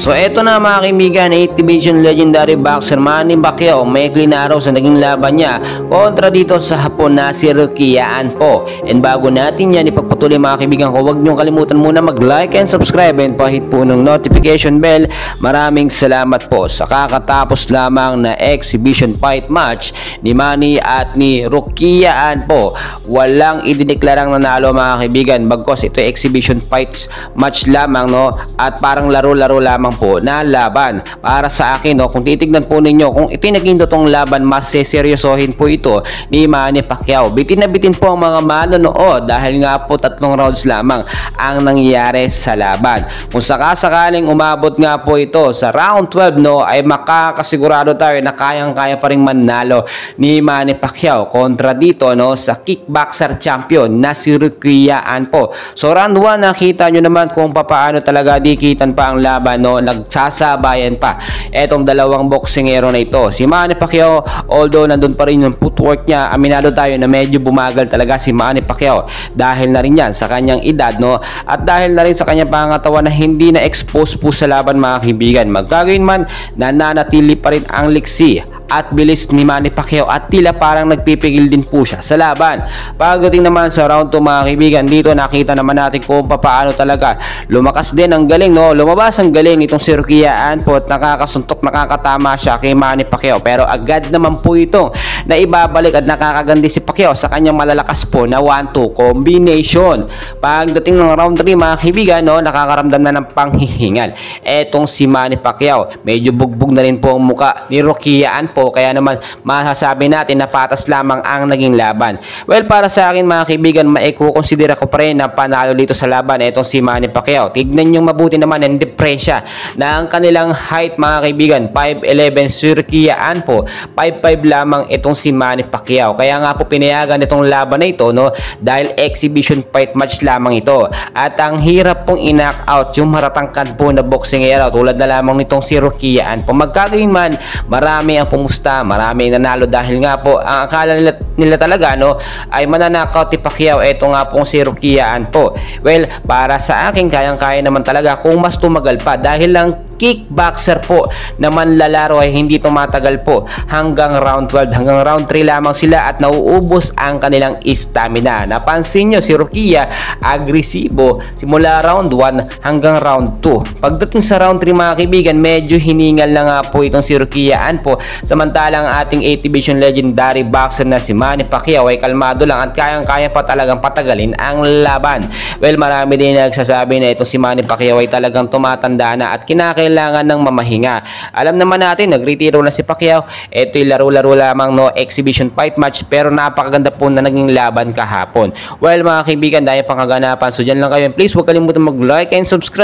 So eto na mga kaibigan, 8th Division legendary boxer Manny Pacquiao maikli na araw sa naging laban niya kontra dito sa Hapon na si Rukiyaan po. And bago natin yan ipagpatuloy mga kaibigan ko, huwag niyong kalimutan muna mag-like and subscribe and pahit po ng notification bell. Maraming salamat po sa kakatapos lamang na exhibition fight match ni Manny at ni Rukiyaan po. Walang idineklarang nanalo mga kaibigan, bagkos ito exhibition fight match lamang, no, at parang laro-laro lamang po na laban. Para sa akin, no, kung titignan po ninyo, kung itinagin tong laban, mas seryosohin po ito ni Manny Pacquiao. Bitin na bitin po ang mga manonood dahil nga po 3 rounds lamang ang nangyayari sa laban. Kung sakasakaling umabot nga po ito sa round 12, no, ay makakasigurado tayo na kayang-kaya pa rin manalo ni Manny Pacquiao kontra dito, no, sa kickboxer champion na si Rukiyaan po. So round 1 nakita nyo naman kung paano talaga dikitan pa ang laban, no, nagsasabayan pa etong dalawang boksingero na ito. Si Manny Pacquiao, although nandun pa rin yung footwork niya, aminado tayo na medyo bumagal talaga si Manny Pacquiao dahil na rin yan sa kanyang edad, no, at dahil na rin sa kanyang pangatawan na hindi na expose po sa laban mga kaibigan. Magkagayon man, nananatili pa rin ang liksi at bilis ni Manny Pacquiao at tila parang nagpipigil din po siya sa laban. Pagdating naman sa round 2 mga kaibigan, dito nakita naman natin kung paano talaga lumakas din ang galing, no, lumabas ang galing itong si Rukiyaan po at nakakasuntok, nakakatama siya kay Manny Pacquiao, pero agad naman po itong na ibabalik at nakakagandi si Pacquiao sa kanyang malalakas po na 1-2 combination. Pagdating ng round 3 mga kaibigan, no, nakakaramdam na ng panghihingal etong si Manny Pacquiao. Medyo bugbog na rin po ang muka ni Rukiyaan po, kaya naman masasabi natin na patas lamang ang naging laban. Well, para sa akin mga kaibigan, maikukonsidera ko pa rin na panalo dito sa laban etong si Manny Pacquiao. Tignan nyo mabuti naman ang diferensya na ang kanilang height mga kaibigan, 5'11", si Rukiyaan po 5'5" lamang itong si Manny Pacquiao. Kaya nga po pinayagan itong laban na ito, no, dahil exhibition fight match lamang ito at ang hirap pong i-knock out yung maratangkan po na boksingero tulad na lamang nitong si Rukiyaan po. Magkagayon man, marami ang pumusta, marami nanalo dahil nga po ang akala nila talaga, no, ay mananakaut ni Pacquiao. Ito nga pong si Rukiyaan po. Well, para sa akin kayang-kaya naman talaga kung mas tumagal pa dahil lang kickboxer po na manlalaro ay hindi tumatagal po hanggang round 12, hanggang round 3 lamang sila at nauubos ang kanilang stamina. Napansin nyo si Rukia agresibo simula round 1 hanggang round 2. Pagdating sa round 3 mga kaibigan, medyo hiningal na nga po itong si Rukiyaan po, samantalang ating 8th Division legendary boxer na si Manny Pacquiao ay kalmado lang at kayang-kaya pa talagang patagalin ang laban. Well, marami din nagsasabi na itong si Manny Pacquiao ay talagang tumatanda na at kinakailangan ng mamahinga. Alam naman natin, nagretiro na si Pacquiao. Ito'y laro-laro lamang, no, exhibition fight match, pero napakaganda po na naging laban kahapon. Well mga kaibigan, dahil pang kaganapan, so dyan lang kayo. Please huwag kalimutan mag-like and subscribe.